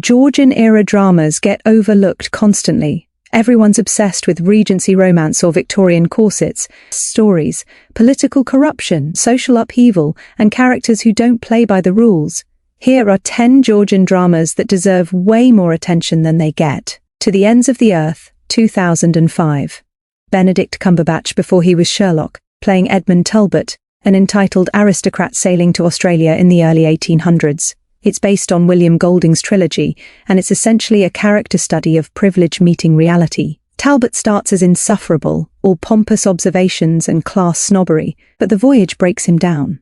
Georgian-era dramas get overlooked constantly. Everyone's obsessed with Regency romance or Victorian corsets, stories, political corruption, social upheaval, and characters who don't play by the rules. Here are 10 Georgian dramas that deserve way more attention than they get. To the Ends of the Earth, 2005. Benedict Cumberbatch before he was Sherlock, playing Edmund Talbot, an entitled aristocrat sailing to Australia in the early 1800s. It's based on William Golding's trilogy, and it's essentially a character study of privilege meeting reality. Talbot starts as insufferable, all pompous observations and class snobbery, but the voyage breaks him down.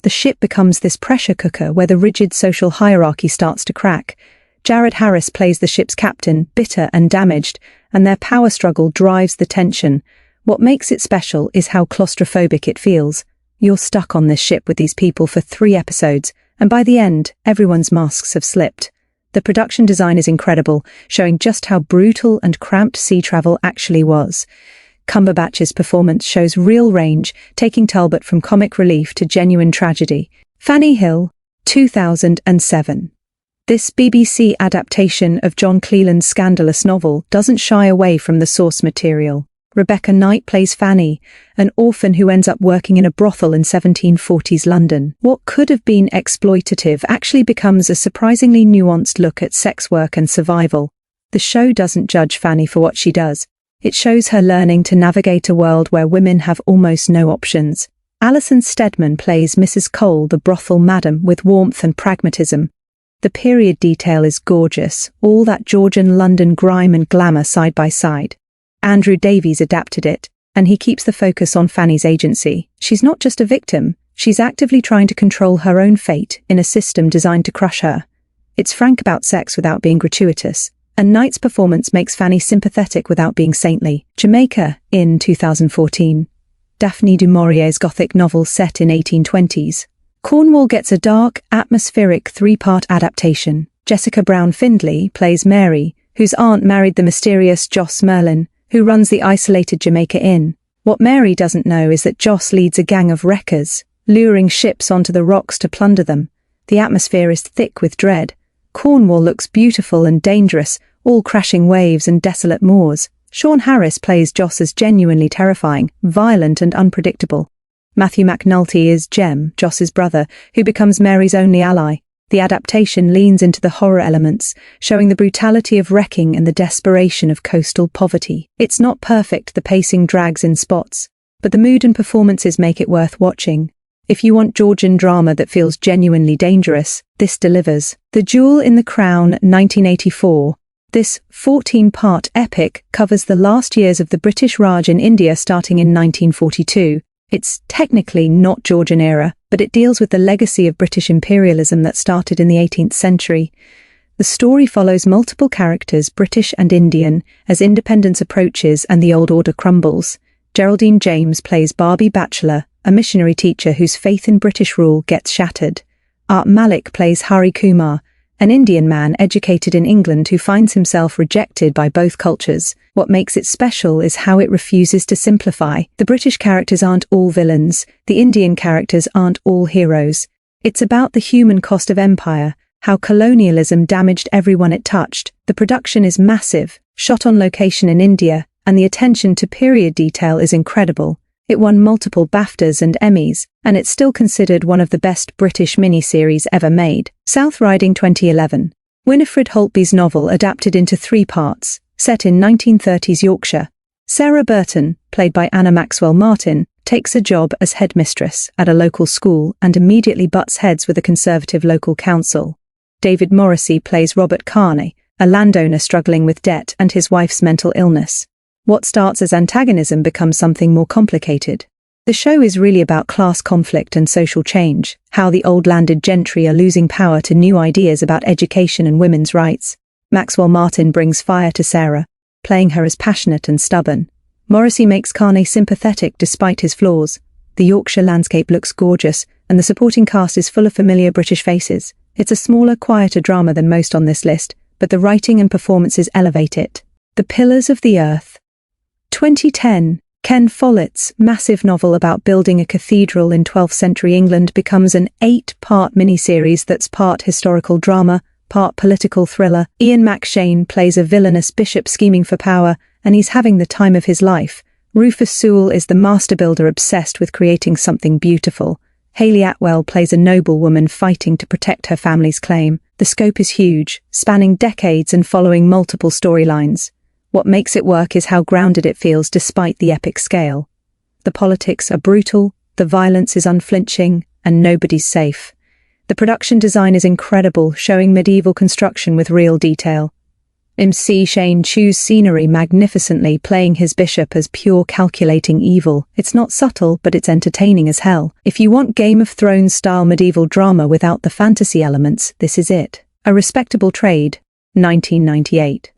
The ship becomes this pressure cooker where the rigid social hierarchy starts to crack. Jared Harris plays the ship's captain, bitter and damaged, and their power struggle drives the tension. What makes it special is how claustrophobic it feels. You're stuck on this ship with these people for 3 episodes, and by the end, everyone's masks have slipped. The production design is incredible, showing just how brutal and cramped sea travel actually was. Cumberbatch's performance shows real range, taking Talbot from comic relief to genuine tragedy. Fanny Hill, 2007. This BBC adaptation of John Cleland's scandalous novel doesn't shy away from the source material. Rebecca Knight plays Fanny, an orphan who ends up working in a brothel in 1740s London. What could have been exploitative actually becomes a surprisingly nuanced look at sex work and survival. The show doesn't judge Fanny for what she does. It shows her learning to navigate a world where women have almost no options. Alison Steadman plays Mrs. Cole, the brothel madam, with warmth and pragmatism. The period detail is gorgeous, all that Georgian London grime and glamour side by side. Andrew Davies adapted it, and he keeps the focus on Fanny's agency. She's not just a victim, she's actively trying to control her own fate in a system designed to crush her. It's frank about sex without being gratuitous, and Knight's performance makes Fanny sympathetic without being saintly. Jamaica, in 2014. Daphne du Maurier's Gothic novel set in 1820s. Cornwall gets a dark, atmospheric 3-part adaptation. Jessica Brown Findlay plays Mary, whose aunt married the mysterious Joss Merlin, who runs the isolated Jamaica Inn. What Mary doesn't know is that Joss leads a gang of wreckers, luring ships onto the rocks to plunder them. The atmosphere is thick with dread. Cornwall looks beautiful and dangerous, all crashing waves and desolate moors. Sean Harris plays Joss as genuinely terrifying, violent and unpredictable. Matthew McNulty is Jem, Joss's brother, who becomes Mary's only ally. The adaptation leans into the horror elements, showing the brutality of wrecking and the desperation of coastal poverty. It's not perfect, the pacing drags in spots, but the mood and performances make it worth watching. If you want Georgian drama that feels genuinely dangerous, this delivers. The Jewel in the Crown, 1984. This 14-part epic covers the last years of the British Raj in India starting in 1942. It's technically not Georgian era, but it deals with the legacy of British imperialism that started in the 18th century. The story follows multiple characters, British and Indian, as independence approaches and the old order crumbles. Geraldine James plays Barbie Batchelor, a missionary teacher whose faith in British rule gets shattered. Art Malik plays Hari Kumar, an Indian man educated in England who finds himself rejected by both cultures. What makes it special is how it refuses to simplify. The British characters aren't all villains, the Indian characters aren't all heroes. It's about the human cost of empire, how colonialism damaged everyone it touched. The production is massive, shot on location in India, and the attention to period detail is incredible. It won multiple BAFTAs and Emmys, and it's still considered one of the best British miniseries ever made. South Riding, 2011. Winifred Holtby's novel adapted into 3 parts, set in 1930s Yorkshire. Sarah Burton, played by Anna Maxwell Martin, takes a job as headmistress at a local school and immediately butts heads with a conservative local council. David Morrissey plays Robert Carney, a landowner struggling with debt and his wife's mental illness. What starts as antagonism becomes something more complicated. The show is really about class conflict and social change, how the old landed gentry are losing power to new ideas about education and women's rights. Maxwell Martin brings fire to Sarah, playing her as passionate and stubborn. Morrissey makes Carney sympathetic despite his flaws. The Yorkshire landscape looks gorgeous, and the supporting cast is full of familiar British faces. It's a smaller, quieter drama than most on this list, but the writing and performances elevate it. The Pillars of the Earth. 2010, Ken Follett's massive novel about building a cathedral in 12th century England becomes an 8-part miniseries that's part historical drama, part political thriller. Ian McShane plays a villainous bishop scheming for power, and he's having the time of his life. Rufus Sewell is the master builder obsessed with creating something beautiful. Hayley Atwell plays a noblewoman fighting to protect her family's claim. The scope is huge, spanning decades and following multiple storylines. What makes it work is how grounded it feels despite the epic scale. The politics are brutal, the violence is unflinching, and nobody's safe. The production design is incredible, showing medieval construction with real detail. McShane chews scenery magnificently, playing his bishop as pure calculating evil. It's not subtle, but it's entertaining as hell. If you want Game of Thrones-style medieval drama without the fantasy elements, this is it. A Respectable Trade, 1998.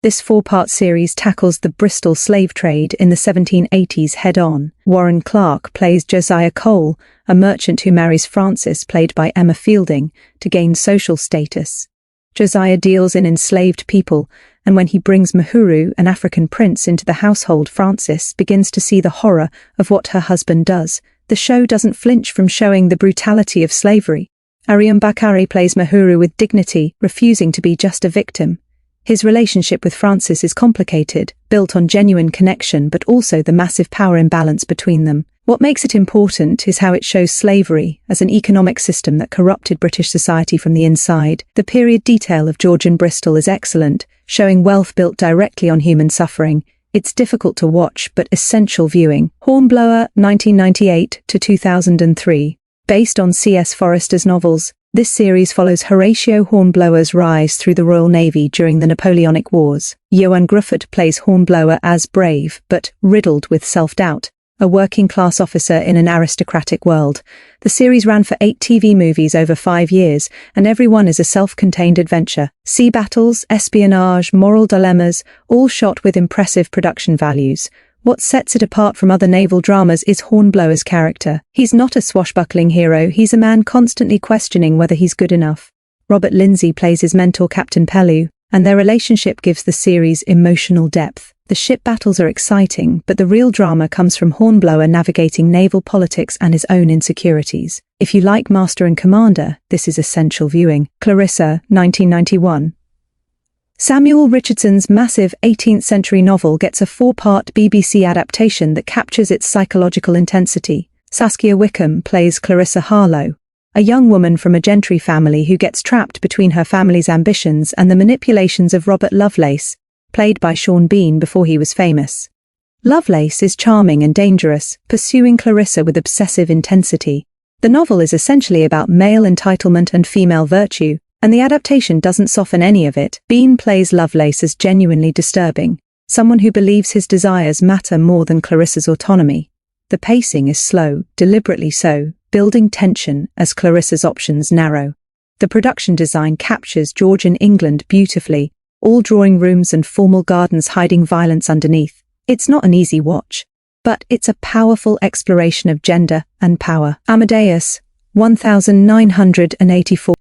This 4-part series tackles the Bristol slave trade in the 1780s head-on. Warren Clark plays Josiah Cole, a merchant who marries Frances, played by Emma Fielding, to gain social status. Josiah deals in enslaved people, and when he brings Mahuru, an African prince, into the household, Frances begins to see the horror of what her husband does. The show doesn't flinch from showing the brutality of slavery. Ariam Bakari plays Mahuru with dignity, refusing to be just a victim. His relationship with Frances is complicated, built on genuine connection, but also the massive power imbalance between them. What makes it important is how it shows slavery as an economic system that corrupted British society from the inside. The period detail of Georgian Bristol is excellent, showing wealth built directly on human suffering. It's difficult to watch, but essential viewing. Hornblower, 1998 to 2003. Based on C.S. Forester's novels, this series follows Horatio Hornblower's rise through the Royal Navy during the Napoleonic Wars. Johan Grufford plays Hornblower as brave, but riddled with self-doubt, a working-class officer in an aristocratic world. The series ran for 8 TV movies over 5 years, and every one is a self-contained adventure. Sea battles, espionage, moral dilemmas, all shot with impressive production values. What sets it apart from other naval dramas is Hornblower's character. He's not a swashbuckling hero, he's a man constantly questioning whether he's good enough. Robert Lindsay plays his mentor Captain Pellew, and their relationship gives the series emotional depth. The ship battles are exciting, but the real drama comes from Hornblower navigating naval politics and his own insecurities. If you like Master and Commander, this is essential viewing. Clarissa, 1991. Samuel Richardson's massive 18th-century novel gets a 4-part BBC adaptation that captures its psychological intensity. Saskia Wickham plays Clarissa Harlow, a young woman from a gentry family who gets trapped between her family's ambitions and the manipulations of Robert Lovelace, played by Sean Bean before he was famous. Lovelace is charming and dangerous, pursuing Clarissa with obsessive intensity. The novel is essentially about male entitlement and female virtue, and the adaptation doesn't soften any of it. Bean plays Lovelace as genuinely disturbing, someone who believes his desires matter more than Clarissa's autonomy. The pacing is slow, deliberately so, building tension as Clarissa's options narrow. The production design captures Georgian England beautifully, all drawing rooms and formal gardens hiding violence underneath. It's not an easy watch, but it's a powerful exploration of gender and power. Amadeus, 1984.